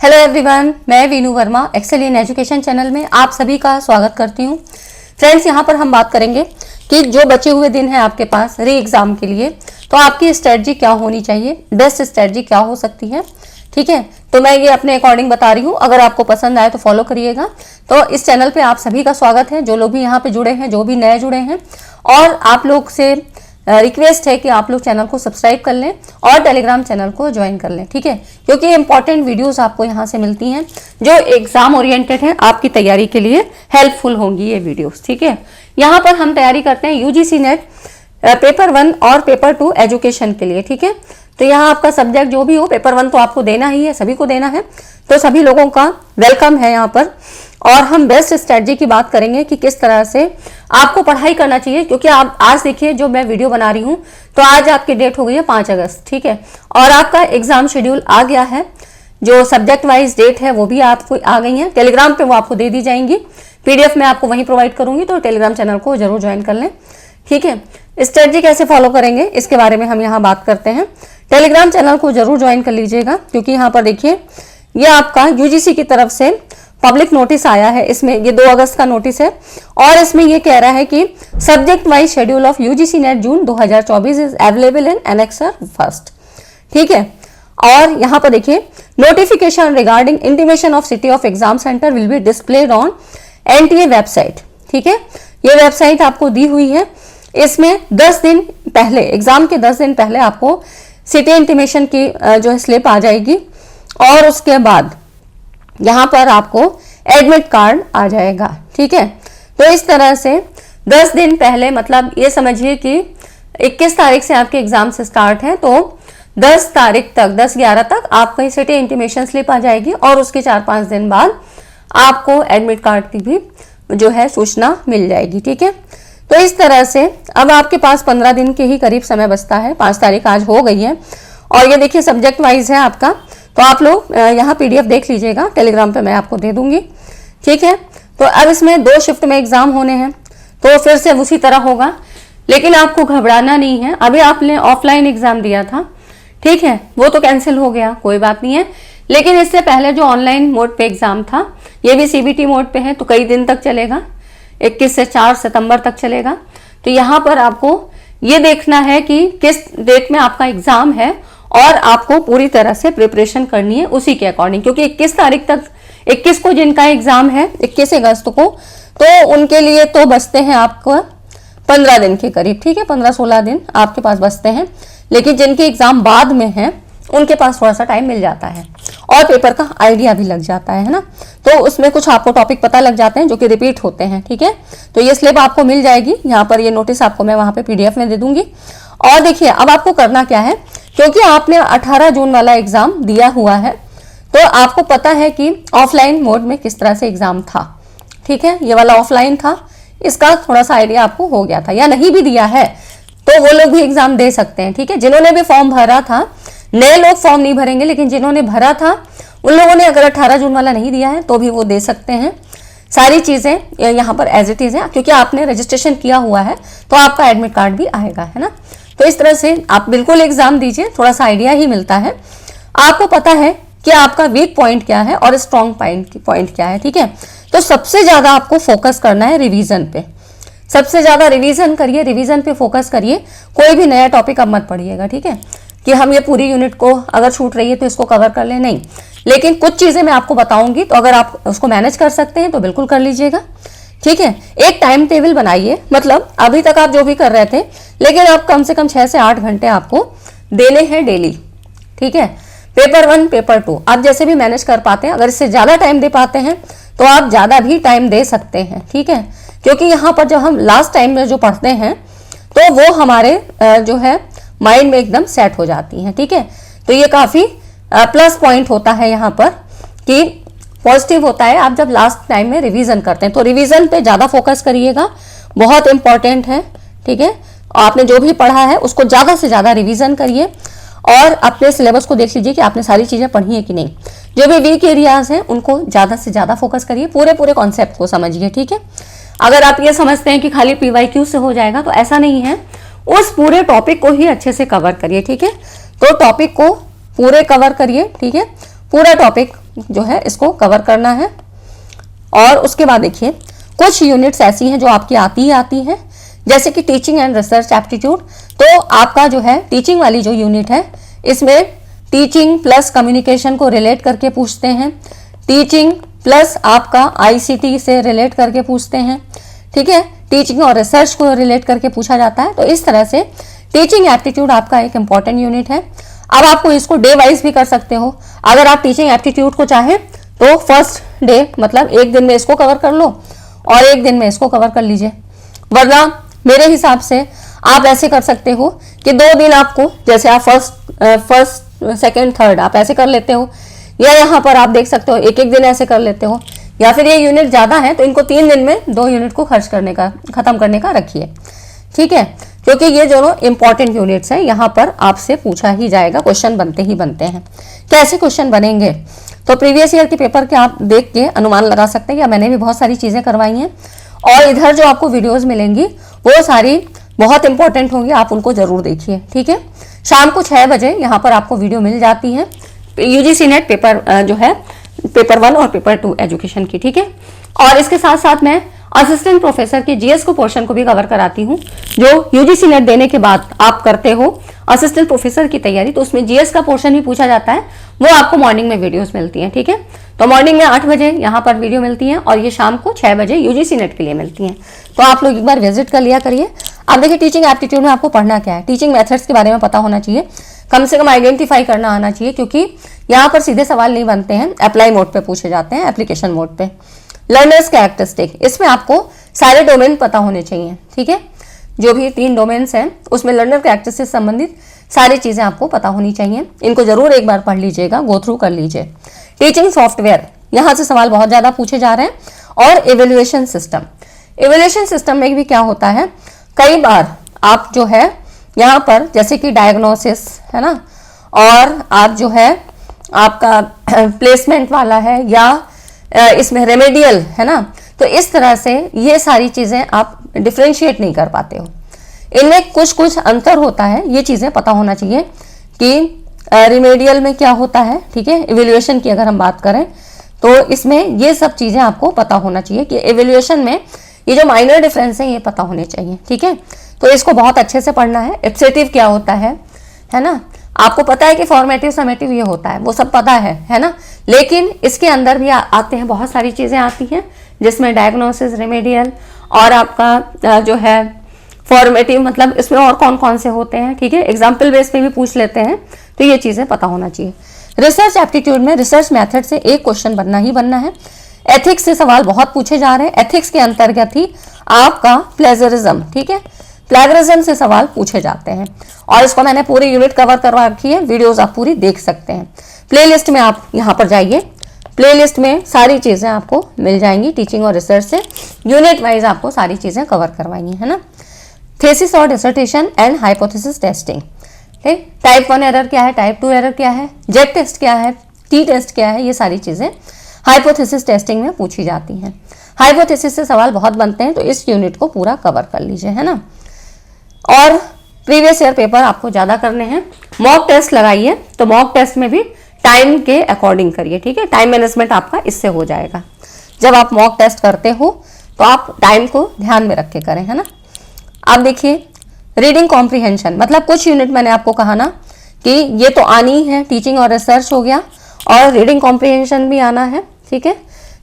Hello everyone, मैं Veenu Verma Excel in Education channel में आप सभी का स्वागत करती हूँ। फ्रेंड्स, यहाँ पर हम बात करेंगे कि जो बचे हुए दिन हैं आपके पास री एग्जाम के लिए, तो आपकी स्ट्रेटजी क्या होनी चाहिए, बेस्ट स्ट्रेटजी क्या हो सकती है। ठीक है, तो मैं ये अपने अकॉर्डिंग बता रही हूँ। अगर आपको पसंद आए तो फॉलो करिएगा। तो इस चैनल पे आप सभी का स्वागत है, जो लोग भी यहाँ पे जुड़े हैं, जो भी नए जुड़े हैं। और आप लोग से रिक्वेस्ट है कि आप लोग चैनल को सब्सक्राइब कर लें और टेलीग्राम चैनल को ज्वाइन कर लें। ठीक है, क्योंकि इंपॉर्टेंट वीडियोस आपको यहाँ से मिलती हैं जो एग्जाम ओरिएंटेड है, आपकी तैयारी के लिए हेल्पफुल होंगी ये वीडियोस। ठीक है, यहाँ पर हम तैयारी करते हैं यूजीसी नेट पेपर 1 और पेपर 2 एजुकेशन के लिए। ठीक है, तो यहाँ आपका सब्जेक्ट जो भी हो, पेपर 1 तो आपको देना ही है, सभी को देना है, तो सभी लोगों का वेलकम है यहाँ पर। और हम बेस्ट स्ट्रेटजी की बात करेंगे कि किस तरह से आपको पढ़ाई करना चाहिए। क्योंकि आप आज देखिए, जो मैं वीडियो बना रही हूँ, तो आज आपकी डेट हो गई है 5 अगस्त। ठीक है, और आपका एग्जाम शेड्यूल आ गया है, जो सब्जेक्ट वाइज डेट है वो भी आपको आ गई है। टेलीग्राम पे वो आपको दे दी जाएंगी, पीडीएफ में आपको वहीं प्रोवाइड करूंगी, तो टेलीग्राम चैनल को जरूर ज्वाइन कर लें। ठीक है, स्ट्रेटजी कैसे फॉलो करेंगे इसके बारे में हम यहाँ बात करते हैं। टेलीग्राम चैनल को जरूर ज्वाइन कर लीजिएगा, क्योंकि यहाँ पर देखिए, ये आपका यूजीसी की तरफ से पब्लिक नोटिस आया है। इसमें ये 2 अगस्त का नोटिस है और इसमें ये कह रहा है कि subject wise schedule of UGC net June 2024 is available in annexure first. ठीक है, और यहाँ पर देखिए, notification regarding intimation of city of exam centre will be displayed on NTA website. ठीक है, ये वेबसाइट आपको दी हुई है। इसमें 10 दिन पहले, एग्जाम के 10 दिन पहले आपको सिटी इंटीमेशन की जो है स्लिप आ जाएगी, और उसके बाद यहाँ पर आपको एडमिट कार्ड आ जाएगा। ठीक है, तो इस तरह से 10 दिन पहले, मतलब ये समझिए कि 21 तारीख से आपके एग्जाम से स्टार्ट है, तो 10 तारीख तक, 10-11 तक आपको सिटी इंटीमेशन स्लिप आ जाएगी, और उसके 4-5 दिन बाद आपको एडमिट कार्ड की भी जो है सूचना मिल जाएगी। ठीक है, तो इस तरह से अब आपके पास 15 दिन के ही करीब समय बचता है। 5 तारीख आज हो गई है, और ये देखिए सब्जेक्ट वाइज है आपका, तो आप लोग यहाँ पीडीएफ देख लीजिएगा, टेलीग्राम पे मैं आपको दे दूंगी। ठीक है, तो अब इसमें 2 शिफ्ट में एग्जाम होने हैं, तो फिर से उसी तरह होगा, लेकिन आपको घबराना नहीं है। अभी आपने ऑफलाइन एग्जाम दिया था, ठीक है, वो तो कैंसिल हो गया, कोई बात नहीं है। लेकिन इससे पहले जो ऑनलाइन मोड पे एग्जाम था, ये भी सीबीटी मोड पे है, तो कई दिन तक चलेगा, 21 से 4 सितंबर तक चलेगा। तो यहाँ पर आपको ये देखना है कि किस डेट में आपका एग्जाम है, और आपको पूरी तरह से प्रिपरेशन करनी है उसी के अकॉर्डिंग। क्योंकि 21 तारीख तक, 21 को जिनका एग्जाम है, 21 अगस्त को, तो उनके लिए तो बचते हैं आपको 15 दिन के करीब। ठीक है, 15-16 दिन आपके पास बचते हैं। लेकिन जिनके एग्जाम बाद में है, उनके पास थोड़ा सा टाइम मिल जाता है, और पेपर का आइडिया भी लग जाता है ना, तो उसमें कुछ आपको टॉपिक पता लग जाते हैं जो कि रिपीट होते हैं। ठीक है, तो ये स्लिप आपको मिल जाएगी। यहाँ पर ये नोटिस आपको मैं वहां पे पीडीएफ में दे दूंगी। और देखिए, अब आपको करना क्या है, क्योंकि आपने 18 जून वाला एग्जाम दिया हुआ है, तो आपको पता है कि ऑफलाइन मोड में किस तरह से एग्जाम था। ठीक है, ये वाला ऑफलाइन था, इसका थोड़ा सा आइडिया आपको हो गया था, या नहीं भी दिया है तो वो लोग भी एग्जाम दे सकते हैं। ठीक है, जिन्होंने भी फॉर्म भरा था, नए लोग फॉर्म नहीं भरेंगे, लेकिन जिन्होंने भरा था उन लोगों ने अगर 18 जून वाला नहीं दिया है तो भी वो दे सकते हैं। सारी चीजें यहाँ पर एज इट इज है, क्योंकि आपने रजिस्ट्रेशन किया हुआ है, तो आपका एडमिट कार्ड भी आएगा, है ना। तो इस तरह से आप बिल्कुल एग्जाम दीजिए, थोड़ा सा आइडिया ही मिलता है। आपको पता है कि आपका वीक पॉइंट क्या है और स्ट्रॉन्ग पॉइंट क्या है। ठीक है, तो सबसे ज्यादा आपको फोकस करना है रिवीजन पे। सबसे ज्यादा रिवीजन करिए, रिवीजन पे फोकस करिए। कोई भी नया टॉपिक अब मत पढ़िएगा। ठीक है, कि हम ये पूरी यूनिट को अगर छूट रही है तो इसको कवर कर ले, नहीं। लेकिन कुछ चीजें मैं आपको बताऊंगी, तो अगर आप उसको मैनेज कर सकते हैं तो बिल्कुल कर लीजिएगा। ठीक है, एक टाइम टेबल बनाइए, मतलब अभी तक आप जो भी कर रहे थे, लेकिन आप कम से कम 6 से 8 घंटे आपको देने हैं डेली। ठीक है, पेपर 1 पेपर 2 आप जैसे भी मैनेज कर पाते हैं। अगर इससे ज्यादा टाइम दे पाते हैं तो आप ज्यादा भी टाइम दे सकते हैं। ठीक है, क्योंकि यहाँ पर जब हम लास्ट टाइम में जो पढ़ते हैं, तो वो हमारे जो है माइंड में एकदम सेट हो जाती हैं। ठीक है, तो ये काफी प्लस पॉइंट होता है यहाँ पर, कि पॉजिटिव होता है आप जब लास्ट टाइम में रिवीजन करते हैं। तो रिवीजन पे ज्यादा फोकस करिएगा, बहुत इंपॉर्टेंट है। ठीक है, आपने जो भी पढ़ा है उसको ज्यादा से ज्यादा रिवीजन करिए, और अपने सिलेबस को देख लीजिए कि आपने सारी चीजें पढ़ी है कि नहीं। जो भी वीक एरियाज हैं उनको ज्यादा से ज्यादा फोकस करिए, पूरे कॉन्सेप्ट को समझिए। ठीक है, अगर आप ये समझते हैं कि खाली पीवाईक्यू से हो जाएगा, तो ऐसा नहीं है। उस पूरे टॉपिक को ही अच्छे से कवर करिए। ठीक है, तो टॉपिक को पूरे कवर करिए। ठीक है, पूरा टॉपिक जो है इसको कवर करना है। और उसके बाद देखिए कुछ यूनिट्स ऐसी हैं जो आपकी आती ही आती हैं, जैसे कि टीचिंग एंड रिसर्च एप्टीट्यूड। तो आपका जो है टीचिंग वाली जो यूनिट है इसमें टीचिंग प्लस कम्युनिकेशन को रिलेट करके पूछते हैं, टीचिंग प्लस आपका आईसीटी से रिलेट करके पूछते हैं, ठीक है, टीचिंग और रिसर्च को रिलेट करके पूछा जाता है। तो इस तरह से टीचिंग एप्टीट्यूड आपका एक इंपॉर्टेंट यूनिट है। अब आपको इसको डे वाइज भी कर सकते हो। अगर आप टीचिंग एप्टीट्यूड को चाहें तो फर्स्ट डे मतलब एक दिन में इसको कवर कर लो और एक दिन में इसको कवर कर लीजिए, वरना मेरे हिसाब से आप ऐसे कर सकते हो कि 2 दिन आपको, जैसे आप फर्स्ट सेकेंड थर्ड आप ऐसे कर लेते हो, या यहाँ पर आप देख सकते हो एक एक दिन ऐसे कर लेते हो, या फिर ये यूनिट ज़्यादा है तो इनको 3 दिन में 2 यूनिट को खत्म करने का रखिए, ठीक है, क्योंकि ये दोनों इंपॉर्टेंट यूनिट्स हैं। यहाँ पर आपसे पूछा ही जाएगा, क्वेश्चन बनते ही बनते हैं। कैसे क्वेश्चन बनेंगे तो प्रीवियस ईयर के पेपर के आप देख के अनुमान लगा सकते हैं कि मैंने भी बहुत सारी चीज़ें करवाई हैं, और इधर जो आपको वीडियोस मिलेंगी वो सारी बहुत इंपॉर्टेंट होंगी, आप उनको जरूर देखिए, ठीक है। शाम को 6 बजे यहाँ पर आपको वीडियो मिल जाती है यूजीसी नेट पेपर जो है पेपर 1 और पेपर 2 एजुकेशन की, ठीक है। और इसके साथ साथ मैं असिस्टेंट प्रोफेसर के जीएस को पोर्शन को भी कवर कराती हूँ, जो यूजीसी नेट देने के बाद आप करते हो असिस्टेंट प्रोफेसर की तैयारी, तो उसमें जीएस का पोर्शन भी पूछा जाता है, वो आपको मॉर्निंग में वीडियोस मिलती हैं, ठीक है। तो मॉर्निंग में 8 बजे यहाँ पर वीडियो मिलती है और ये शाम को 6 बजे यूजीसी नेट के लिए मिलती हैं। तो आप लोग एक बार विजिट कर लिया करिए। अब देखिए टीचिंग एप्टीट्यूड में आपको पढ़ना क्या है, टीचिंग मेथड्स के बारे में पता होना चाहिए, कम से कम आइडेंटिफाई करना आना चाहिए, क्योंकि यहाँ पर सीधे सवाल नहीं बनते हैं, अप्लाई मोड पे पूछे जाते हैं, एप्लीकेशन मोड पे। लर्नर्स कैरेक्टरिस्टिक, इसमें आपको सारे डोमेन पता होने चाहिए, ठीक है। जो भी 3 डोमेन्स हैं उसमें लर्नर कैरेक्टरिस्टिक से संबंधित सारी चीजें आपको पता होनी चाहिए। इनको जरूर एक बार पढ़ लीजिएगा, गो थ्रू कर लीजिए। टीचिंग सॉफ्टवेयर, यहाँ से सवाल बहुत ज्यादा पूछे जा रहे हैं। और इवेल्युएशन सिस्टम, इवेल्युएशन सिस्टम में भी क्या होता है, कई बार आप जो है यहाँ पर जैसे कि डायग्नोसिस है ना, और आप जो है आपका प्लेसमेंट वाला है, या इसमें रेमेडियल है ना, तो इस तरह से ये सारी चीजें आप डिफ्रेंशिएट नहीं कर पाते हो, इनमें कुछ कुछ अंतर होता है, ये चीजें पता होना चाहिए कि रिमेडियल में क्या होता है, ठीक है। इवेल्युएशन की अगर हम बात करें तो इसमें ये सब चीजें आपको पता होना चाहिए कि इवेल्युएशन में ये जो माइनर डिफरेंस है ये पता होने चाहिए, ठीक है। तो इसको बहुत अच्छे से पढ़ना है। एब्सेटिव क्या होता है ना, आपको पता है कि फॉर्मेटिव समेटिव ये होता है, वो सब पता है ना, लेकिन इसके अंदर भी आते हैं, बहुत सारी चीजें आती हैं जिसमें डायग्नोसिस, रेमेडियल और आपका जो है फॉर्मेटिव, मतलब इसमें और कौन कौन से होते हैं, ठीक है। एग्जाम्पल बेस पे भी पूछ लेते हैं, तो ये चीजें पता होना चाहिए। रिसर्च एप्टीट्यूड में रिसर्च मेथड से एक क्वेश्चन बनना ही बनना है। एथिक्स से सवाल बहुत पूछे जा रहे हैं। एथिक्स के अंतर्गत ही आपका प्लेजरिज्म, ठीक है, प्लेजरिज्म से सवाल पूछे जाते हैं, और इसको मैंने पूरी यूनिट कवर करवा रखी है, वीडियोस आप पूरी देख सकते हैं। प्लेलिस्ट में आप यहाँ पर जाइए, प्लेलिस्ट में सारी चीजें आपको मिल जाएंगी टीचिंग और रिसर्च से, यूनिट वाइज आपको सारी चीजें कवर करवाएंगी, है ना। थेसिस और डिसर्टेशन एंड हाइपोथेसिस टेस्टिंग, ठीक, टाइप 1 एरर क्या है, टाइप 2 एरर क्या है, जेड टेस्ट क्या है, टी टेस्ट क्या है, ये सारी चीजें हाइपोथेसिस टेस्टिंग में पूछी जाती हैं। हाइपोथेसिस से सवाल बहुत बनते हैं, तो इस यूनिट को पूरा कवर कर लीजिए, है ना। और प्रीवियस ईयर पेपर आपको ज्यादा करने हैं। मॉक टेस्ट लगाइए, तो मॉक टेस्ट में भी टाइम के अकॉर्डिंग करिए, ठीक है, टाइम मैनेजमेंट आपका इससे हो जाएगा। जब आप मॉक टेस्ट करते हो तो आप टाइम को ध्यान में रख के करें, है ना। आप देखिए रीडिंग कॉम्प्रिहेंशन, मतलब कुछ यूनिट मैंने आपको कहा ना कि ये तो आनी है, टीचिंग और रिसर्च हो गया, और रीडिंग कॉम्प्रिहेंशन भी आना है, ठीक है।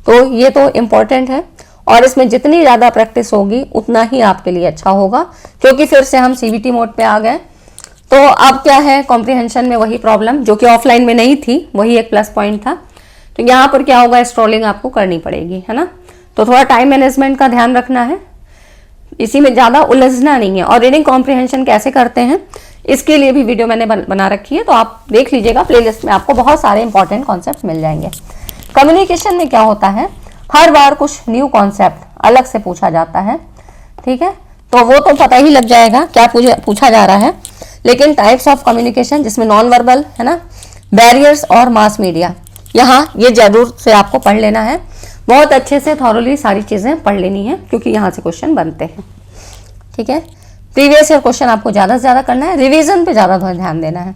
तो ये तो इम्पोर्टेंट है, और इसमें जितनी ज़्यादा प्रैक्टिस होगी उतना ही आपके लिए अच्छा होगा, क्योंकि फिर से हम सीबीटी मोड पे आ गए। तो अब क्या है, कॉम्प्रिहेंशन में वही प्रॉब्लम जो कि ऑफलाइन में नहीं थी, वही एक प्लस पॉइंट था। तो यहाँ पर क्या होगा, स्क्रॉलिंग आपको करनी पड़ेगी, है ना। तो थोड़ा टाइम मैनेजमेंट का ध्यान रखना है, इसी में ज़्यादा उलझना नहीं है। और रीडिंग कॉम्प्रिहेंशन कैसे करते हैं इसके लिए भी वीडियो मैंने बना रखी है, तो आप देख लीजिएगा, प्लेलिस्ट में आपको बहुत सारे इंपॉर्टेंट कॉन्सेप्ट मिल जाएंगे। कम्युनिकेशन में क्या होता है, हर बार कुछ न्यू कॉन्सेप्ट अलग से पूछा जाता है, ठीक है, तो वो तो पता ही लग जाएगा क्या पूछा जा रहा है। लेकिन टाइप्स ऑफ कम्युनिकेशन जिसमें नॉन वर्बल है ना, बैरियर्स और मास मीडिया, यहाँ ये जरूर से आपको पढ़ लेना है, बहुत अच्छे से थॉरली सारी चीज़ें पढ़ लेनी है, क्योंकि यहाँ से क्वेश्चन बनते हैं, ठीक है। प्रीवियस ईयर क्वेश्चन आपको ज़्यादा से ज़्यादा करना है, रिवीजन पे ज़्यादा ध्यान देना है।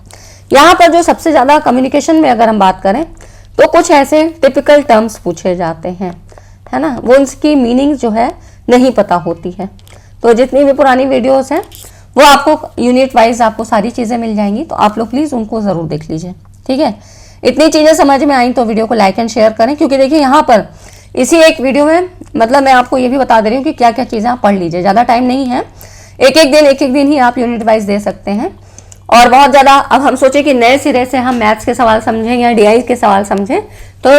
यहाँ पर जो सबसे ज़्यादा कम्युनिकेशन में अगर हम बात करें तो कुछ ऐसे टिपिकल टर्म्स पूछे जाते हैं, है ना, वो उनकी मीनिंग जो है नहीं पता होती है। तो जितनी भी पुरानी वीडियोस हैं वो आपको यूनिट वाइज आपको सारी चीज़ें मिल जाएंगी, तो आप लोग प्लीज़ उनको ज़रूर देख लीजिए, ठीक है। इतनी चीज़ें समझ में आई तो वीडियो को लाइक एंड शेयर करें, क्योंकि देखिए यहाँ पर इसी एक वीडियो में मतलब मैं आपको ये भी बता दे रही हूँ कि क्या क्या चीज़ें आप पढ़ लीजिए, ज़्यादा टाइम नहीं है, एक एक दिन ही आप यूनिट वाइज दे सकते हैं। और बहुत ज़्यादा अब हम सोचे कि नए सिरे से हम मैथ्स के सवाल समझें या डीआई के सवाल समझें तो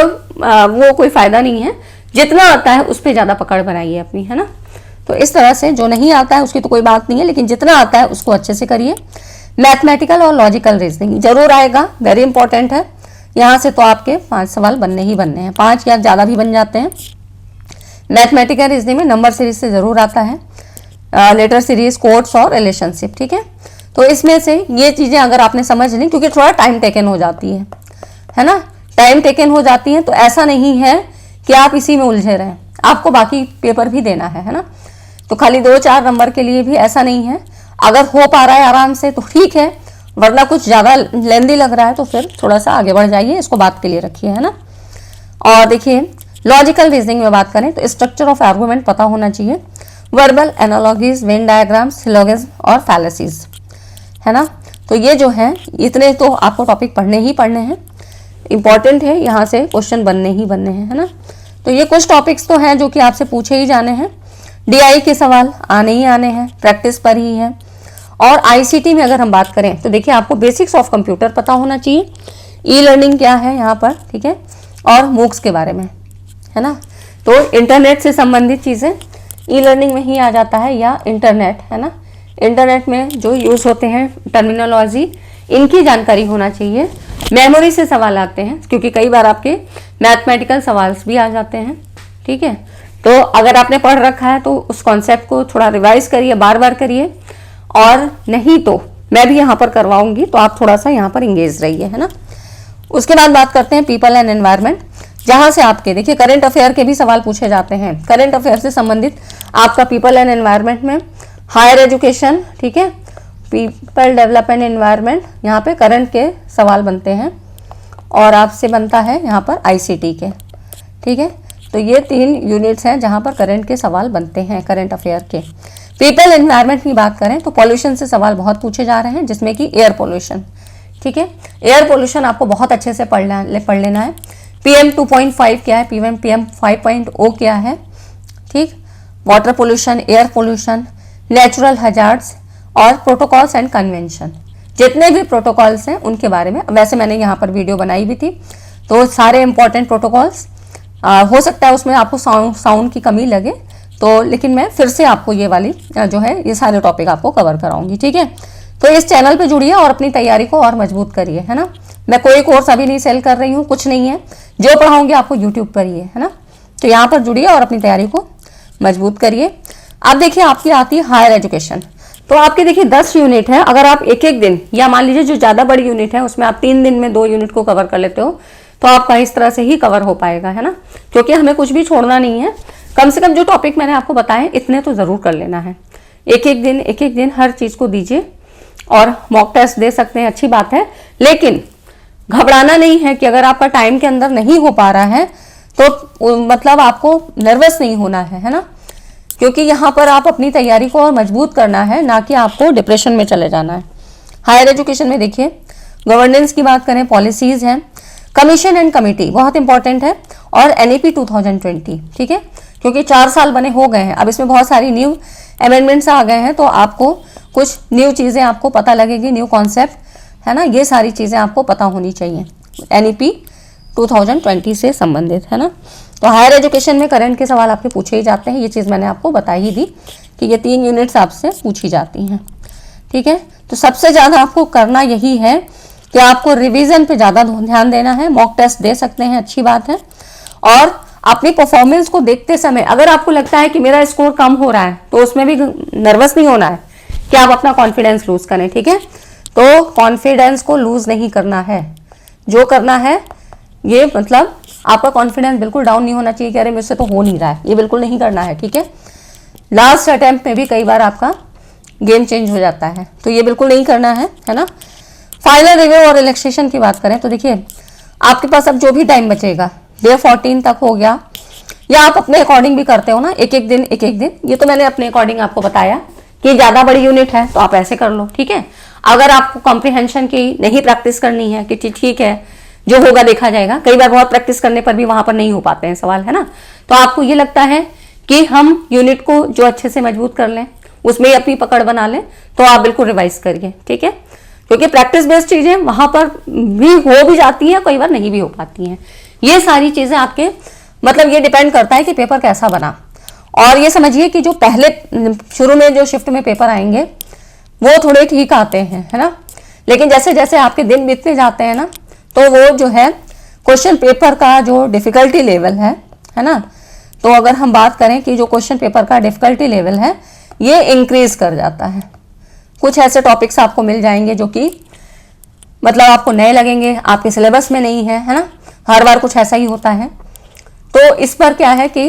वो कोई फ़ायदा नहीं है। जितना आता है उस पर ज़्यादा पकड़ बनाइए अपनी, है ना। तो इस तरह से जो नहीं आता है उसकी तो कोई बात नहीं है, लेकिन जितना आता है उसको अच्छे से करिए। मैथमेटिकल और लॉजिकल रीजनिंग जरूर आएगा, वेरी इंपॉर्टेंट है। यहाँ से तो आपके 5 सवाल बनने ही बनने हैं, 5 या ज़्यादा भी बन जाते हैं। मैथमेटिकल रीजनिंग में नंबर सीरीज से ज़रूर आता है, लेटर सीरीज, कोड्स और रिलेशनशिप, ठीक है। तो इसमें से ये चीज़ें अगर आपने समझ ली, क्योंकि थोड़ा टाइम टेकन हो जाती है ना, टाइम टेकन हो जाती है, तो ऐसा नहीं है कि आप इसी में उलझे रहें, आपको बाकी पेपर भी देना है ना। तो खाली 2-4 नंबर के लिए भी ऐसा नहीं है, अगर हो पा रहा है आराम से तो ठीक है, वरना कुछ ज़्यादा लेंदी लग रहा है तो फिर थोड़ा सा आगे बढ़ जाइए, इसको बात के लिए रखिए, है ना। और देखिए लॉजिकल रीजनिंग में बात करें तो स्ट्रक्चर ऑफ आर्गुमेंट पता होना चाहिए, verbal, analogies, Venn diagram, syllogism और फैलेसीज, है ना। तो ये जो है इतने तो आपको टॉपिक पढ़ने ही पढ़ने हैं, इंपॉर्टेंट है, यहाँ से क्वेश्चन बनने ही बनने हैं, है ना। तो ये कुछ टॉपिक्स तो हैं जो कि आपसे पूछे ही जाने हैं, डीआई के सवाल आने ही आने हैं, प्रैक्टिस पर ही है। और आईसीटी में अगर हम बात करें तो देखिए आपको बेसिक्स ऑफ कंप्यूटर पता होना चाहिए, ई लर्निंग क्या है यहाँ पर, ठीक है, और मूक्स के बारे में, है ना। तो इंटरनेट से संबंधित चीज़ें ई लर्निंग में ही आ जाता है, या इंटरनेट, है ना। इंटरनेट में जो यूज़ होते हैं टर्मिनोलॉजी, इनकी जानकारी होना चाहिए। मेमोरी से सवाल आते हैं, क्योंकि कई बार आपके मैथमेटिकल सवाल भी आ जाते हैं, ठीक है। तो अगर आपने पढ़ रखा है तो उस कॉन्सेप्ट को थोड़ा रिवाइज करिए, बार बार करिए, और नहीं तो मैं भी यहाँ पर करवाऊंगी, तो आप थोड़ा सा यहाँ पर इंगेज रहिए, है ना। उसके बाद बात करते हैं पीपल एंड एनवायरनमेंट, जहाँ से आपके देखिए करंट अफेयर के भी सवाल पूछे जाते हैं। करंट अफेयर से संबंधित आपका पीपल एंड एनवायरनमेंट में हायर एजुकेशन, ठीक है, पीपल डेवलपमेंट एनवायरनमेंट, यहाँ पे करंट के सवाल बनते हैं, और आपसे बनता है यहाँ पर आईसीटी के, ठीक है। तो ये 3 यूनिट्स हैं जहाँ पर करंट के सवाल बनते हैं, करंट अफेयर के। पीपल एनवायरनमेंट की बात करें तो पॉल्यूशन से सवाल बहुत पूछे जा रहे हैं, जिसमें कि एयर पोल्यूशन, ठीक है। एयर पोल्यूशन आपको बहुत अच्छे से पढ़ लेना है। PM 2.5 क्या है, PM 5.0 क्या है, ठीक। Water pollution, air pollution, natural hazards और प्रोटोकॉल्स एंड कन्वेंशन, जितने भी प्रोटोकॉल्स हैं उनके बारे में, वैसे मैंने यहाँ पर वीडियो बनाई भी थी, तो सारे इंपॉर्टेंट प्रोटोकॉल्स, हो सकता है उसमें आपको साउंड की कमी लगे तो, लेकिन मैं फिर से आपको ये वाली जो है ये सारे टॉपिक आपको कवर कराऊंगी, ठीक है। तो इस चैनल पे जुड़िए और अपनी तैयारी को और मजबूत करिए, है ना। मैं कोई कोर्स अभी नहीं सेल कर रही हूँ, कुछ नहीं है, जो पढ़ाऊंगी आपको यूट्यूब पर ही है ना। तो यहाँ पर जुड़िए और अपनी तैयारी को मजबूत करिए। अब देखिए आपकी आती है हायर एजुकेशन, तो आपके देखिए 10 यूनिट है, अगर आप एक एक दिन, या मान लीजिए जो ज़्यादा बड़ी यूनिट है उसमें आप 3 दिन में 2 यूनिट को कवर कर लेते हो, तो आपका इस तरह से ही कवर हो पाएगा, है ना। क्योंकि हमें कुछ भी छोड़ना नहीं है, कम से कम जो टॉपिक मैंने आपको बताए इतने तो ज़रूर कर लेना है। एक एक दिन हर चीज़ को दीजिए, और मॉक टेस्ट दे सकते हैं, अच्छी बात है, लेकिन घबराना नहीं है कि अगर आपका टाइम के अंदर नहीं हो पा रहा है तो मतलब आपको नर्वस नहीं होना है ना। क्योंकि यहाँ पर आप अपनी तैयारी को और मजबूत करना है, ना कि आपको डिप्रेशन में चले जाना है। हायर एजुकेशन में देखिए गवर्नेंस की बात करें, पॉलिसीज हैं, कमीशन एंड कमेटी बहुत इंपॉर्टेंट है, और NEP 2020, ठीक है। क्योंकि 4 साल बने हो गए हैं, अब इसमें बहुत सारी न्यू अमेंडमेंट्स आ गए हैं, तो आपको कुछ न्यू चीज़ें आपको पता लगेगी, न्यू कॉन्सेप्ट, है ना। ये सारी चीज़ें आपको पता होनी चाहिए NEP 2020 से संबंधित, है ना। तो हायर एजुकेशन में करंट के सवाल आपके पूछे ही जाते हैं, ये चीज़ मैंने आपको बता ही दी कि ये 3 यूनिट्स आपसे पूछी जाती हैं, ठीक है। तो सबसे ज़्यादा आपको करना यही है कि आपको रिवीजन पे ज़्यादा ध्यान देना है। मॉक टेस्ट दे सकते हैं, अच्छी बात है, और अपनी परफॉर्मेंस को देखते समय अगर आपको लगता है कि मेरा स्कोर कम हो रहा है तो उसमें भी नर्वस नहीं होना है कि आप अपना कॉन्फिडेंस लूज करें, ठीक है। तो कॉन्फिडेंस को लूज नहीं करना है, जो करना है ये मतलब आपका कॉन्फिडेंस बिल्कुल डाउन नहीं होना चाहिए कि अरे मुझसे तो हो नहीं रहा है, ये बिल्कुल नहीं करना है, ठीक है। लास्ट अटेम्प्ट में भी कई बार आपका गेम चेंज हो जाता है, तो ये बिल्कुल नहीं करना है ना। फाइनल रिव्यू और रिलैक्सेशन की बात करें तो देखिए आपके पास अब जो भी टाइम बचेगा, डे 14 तक हो गया, या आप अपने अकॉर्डिंग भी करते हो ना, एक एक दिन। ये तो मैंने अपने अकॉर्डिंग आपको बताया कि ज्यादा बड़ी यूनिट है तो आप ऐसे कर लो, ठीक है। अगर आपको कॉम्प्रिहेंशन की नहीं प्रैक्टिस करनी है कि ठीक है जो होगा देखा जाएगा, कई बार बहुत प्रैक्टिस करने पर भी वहां पर नहीं हो पाते हैं सवाल, है ना। तो आपको ये लगता है कि हम यूनिट को जो अच्छे से मजबूत कर लें, उसमें ही अपनी पकड़ बना लें, तो आप बिल्कुल रिवाइज करिए, ठीक है। क्योंकि प्रैक्टिस बेस्ड चीजें वहां पर भी हो भी जाती हैं, कई बार नहीं भी हो पाती हैं। ये सारी चीजें आपके मतलब ये डिपेंड करता है कि पेपर कैसा बना। और ये समझिए कि जो पहले शुरू में जो शिफ्ट में पेपर आएंगे वो थोड़े ठीक आते हैं, है ना। लेकिन जैसे जैसे आपके दिन बीतते जाते हैं ना, तो वो जो है क्वेश्चन पेपर का जो डिफिकल्टी लेवल है ना, तो अगर हम बात करें कि जो क्वेश्चन पेपर का डिफिकल्टी लेवल है ये इंक्रीज कर जाता है। कुछ ऐसे टॉपिक्स आपको मिल जाएंगे जो कि मतलब आपको नए लगेंगे, आपके सिलेबस में नहीं है ना। हर बार कुछ ऐसा ही होता है। तो इस पर क्या है कि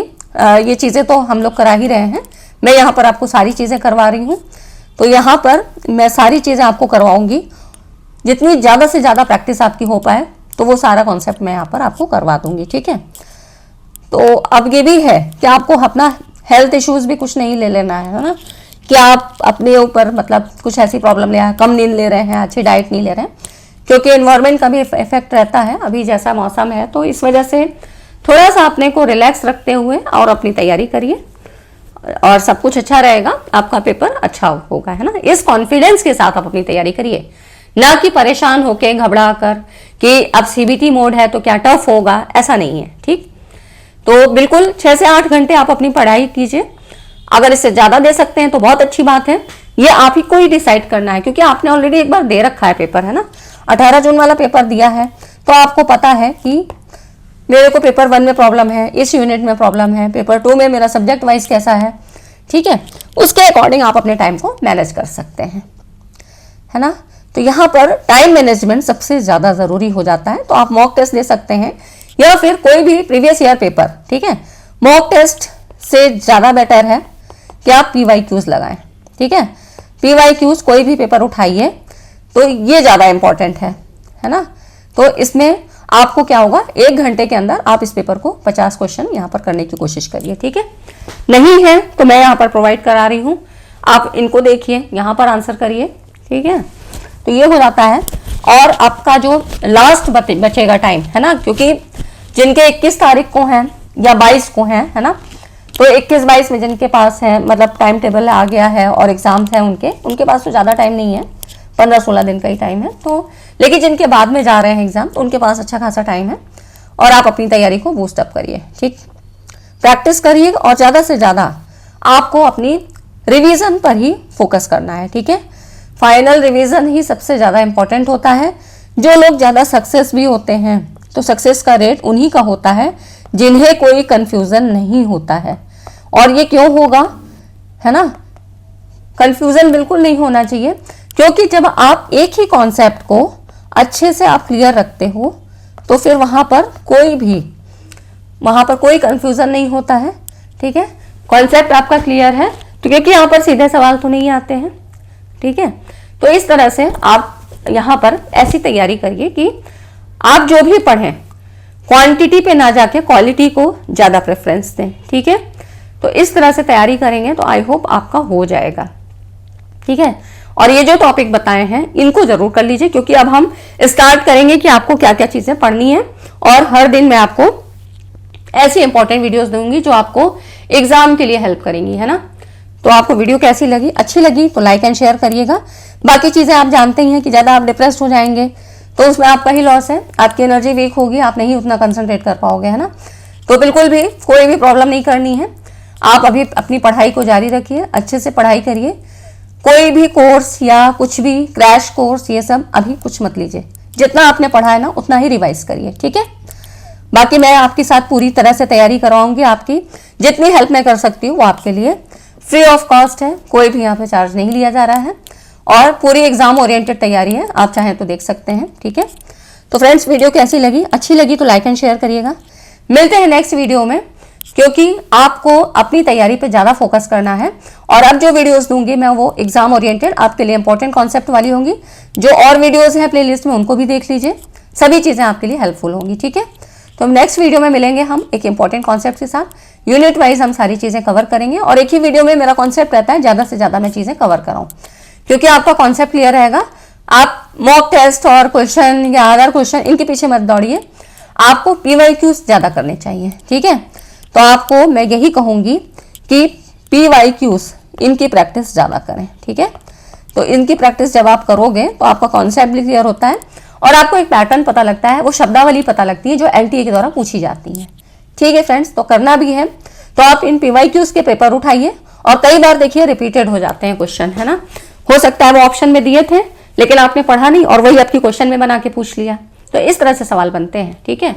ये चीज़ें तो हम लोग करा ही रहे हैं। मैं यहाँ पर आपको सारी चीज़ें करवा रही हूँ, तो यहाँ पर मैं सारी चीज़ें आपको करवाऊंगी। जितनी ज़्यादा से ज़्यादा प्रैक्टिस आपकी हो पाए तो वो सारा कॉन्सेप्ट मैं यहाँ पर आपको करवा दूंगी, ठीक है। तो अब ये भी है कि आपको अपना हेल्थ इश्यूज भी कुछ नहीं ले लेना है ना, कि आप अपने ऊपर मतलब कुछ ऐसी प्रॉब्लम ले आए, कम नींद ले रहे हैं, अच्छी डाइट नहीं ले रहे हैं, क्योंकि एनवायरनमेंट का भी इफेक्ट रहता है। अभी जैसा मौसम है तो इस वजह से थोड़ा सा अपने को रिलैक्स रखते हुए और अपनी तैयारी करिए और सब कुछ अच्छा रहेगा, आपका पेपर अच्छा होगा, है ना। इस कॉन्फिडेंस के साथ आप अपनी तैयारी करिए, ना कि परेशान होके घबरा कर कि अब सीबीटी मोड है तो क्या टफ होगा, ऐसा नहीं है, ठीक। तो बिल्कुल 6 से 8 घंटे आप अपनी पढ़ाई कीजिए। अगर इससे ज्यादा दे सकते हैं तो बहुत अच्छी बात है। ये आप ही को ही डिसाइड करना है, क्योंकि आपने ऑलरेडी एक बार दे रखा है पेपर, है ना। 18 जून वाला पेपर दिया है तो आपको पता है कि मेरे को पेपर 1 में प्रॉब्लम है, इस यूनिट में प्रॉब्लम है, पेपर 2 में मेरा सब्जेक्ट वाइज कैसा है, ठीक है। उसके अकॉर्डिंग आप अपने टाइम को मैनेज कर सकते हैं, है ना। तो यहाँ पर टाइम मैनेजमेंट सबसे ज्यादा जरूरी हो जाता है। तो आप मॉक टेस्ट दे सकते हैं या फिर कोई भी प्रीवियस ईयर पेपर, ठीक है। मॉक टेस्ट से ज्यादा बेटर है कि आप PYQs लगाएं, ठीक है। PYQs कोई भी पेपर उठाइए तो ये ज्यादा इंपॉर्टेंट है ना। तो इसमें आपको क्या होगा, 1 घंटे के अंदर आप इस पेपर को 50 क्वेश्चन यहाँ पर करने की कोशिश करिए, ठीक है। नहीं है तो मैं यहाँ पर प्रोवाइड करा रही हूँ, आप इनको देखिए, यहाँ पर आंसर करिए, ठीक है। तो ये हो जाता है। और आपका जो लास्ट बचेगा टाइम, है ना, क्योंकि जिनके 21 तारीख को हैं या 22 को हैं, है ना, तो 21-22 में जिनके पास है मतलब टाइम टेबल आ गया है और एग्जाम्स हैं उनके पास तो ज़्यादा टाइम नहीं है, 15-16 दिन का ही टाइम है। तो लेकिन जिनके बाद में जा रहे हैं एग्जाम तो उनके पास अच्छा खासा टाइम है और आप अपनी तैयारी को बूस्ट अप करिए, ठीक। प्रैक्टिस करिए और ज़्यादा से ज़्यादा आपको अपनी रिवीजन पर ही फोकस करना है, ठीक है। फाइनल रिवीजन ही सबसे ज़्यादा इंपॉर्टेंट होता है। जो लोग ज़्यादा सक्सेस भी होते हैं तो सक्सेस का रेट उन्हीं का होता है जिन्हें कोई कंफ्यूजन नहीं होता है। और ये क्यों होगा, है ना, कंफ्यूजन बिल्कुल नहीं होना चाहिए, क्योंकि जब आप एक ही कॉन्सेप्ट को अच्छे से आप क्लियर रखते हो तो फिर वहां पर कोई कंफ्यूजन नहीं होता है, ठीक है। कॉन्सेप्ट आपका क्लियर है तो क्योंकि यहाँ पर सीधे सवाल तो नहीं आते हैं, ठीक है। तो इस तरह से आप यहाँ पर ऐसी तैयारी करिए कि आप जो भी पढ़ें क्वांटिटी पे ना जाके क्वालिटी को ज्यादा प्रेफरेंस दें, ठीक है। तो इस तरह से तैयारी करेंगे तो आई होप आपका हो जाएगा, ठीक है। और ये जो टॉपिक बताए हैं इनको जरूर कर लीजिए, क्योंकि अब हम स्टार्ट करेंगे कि आपको क्या क्या चीजें पढ़नी है। और हर दिन मैं आपको ऐसी इंपॉर्टेंट वीडियोस दूंगी जो आपको एग्जाम के लिए हेल्प करेंगी, है ना। तो आपको वीडियो कैसी लगी, अच्छी लगी तो लाइक एंड शेयर करिएगा। बाकी चीजें आप जानते ही हैं कि ज्यादा आप डिप्रेस्ड हो जाएंगे तो उसमें आपका ही लॉस है, आपकी एनर्जी वीक होगी, आप नहीं उतना कंसंट्रेट कर पाओगे, है ना। तो बिल्कुल भी कोई भी प्रॉब्लम नहीं करनी है, आप अभी अपनी पढ़ाई को जारी रखिए, अच्छे से पढ़ाई करिए। कोई भी कोर्स या कुछ भी क्रैश कोर्स ये सब अभी कुछ मत लीजिए, जितना आपने पढ़ा है ना उतना ही रिवाइज करिए, ठीक है। बाकी मैं आपके साथ पूरी तरह से तैयारी करवाऊंगी, आपकी जितनी हेल्प मैं कर सकती हूँ वो आपके लिए फ्री ऑफ कॉस्ट है, कोई भी यहाँ पे चार्ज नहीं लिया जा रहा है और पूरी एग्जाम ओरिएंटेड तैयारी है, आप चाहें तो देख सकते हैं, ठीक है। तो फ्रेंड्स वीडियो कैसी लगी, अच्छी लगी तो लाइक एंड शेयर करिएगा। मिलते हैं नेक्स्ट वीडियो में, क्योंकि आपको अपनी तैयारी पे ज्यादा फोकस करना है। और अब जो वीडियोस दूंगी मैं वो एग्जाम ओरिएंटेड आपके लिए इंपॉर्टेंट कॉन्सेप्ट वाली होंगी। जो और वीडियोस हैं प्लेलिस्ट में उनको भी देख लीजिए। सभी चीज़ें आपके लिए हेल्पफुल होंगी। ठीक है, तो नेक्स्ट वीडियो में मिलेंगे हम एक इंपॉर्टेंट कॉन्सेप्ट के साथ। यूनिट वाइज हम सारी चीज़ें कवर करेंगे और एक ही वीडियो में मेरा कॉन्सेप्ट रहता है ज़्यादा से ज़्यादा मैं चीज़ें कवर कराऊँ, क्योंकि आपका कॉन्सेप्ट क्लियर रहेगा। आप मॉक टेस्ट और क्वेश्चन या अदर क्वेश्चन इनके पीछे मत दौड़िए, आपको PYQs ज़्यादा करने चाहिए। ठीक है, तो आपको मैं यही कहूँगी कि PYQs इनकी प्रैक्टिस ज़्यादा करें। ठीक है, तो इनकी प्रैक्टिस जब आप करोगे तो आपका कॉन्सेप्ट भी क्लियर होता है और आपको एक पैटर्न पता लगता है, वो शब्दावली पता लगती है जो LTA के द्वारा पूछी जाती है। ठीक है फ्रेंड्स, तो करना भी है तो आप इन PYQs के पेपर उठाइए और कई बार देखिए रिपीटेड हो जाते हैं क्वेश्चन, है ना। हो सकता है वो ऑप्शन में दिए थे लेकिन आपने पढ़ा नहीं और वही आपकी क्वेश्चन में बना के पूछ लिया, तो इस तरह से सवाल बनते हैं। ठीक है,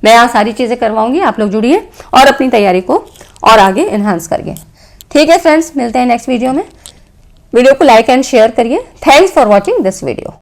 मैं यहाँ सारी चीज़ें करवाऊंगी, आप लोग जुड़िए और अपनी तैयारी को और आगे एनहांस करिए। ठीक है फ्रेंड्स, मिलते हैं नेक्स्ट वीडियो में। वीडियो को लाइक एंड शेयर करिए। Thanks for watching this video.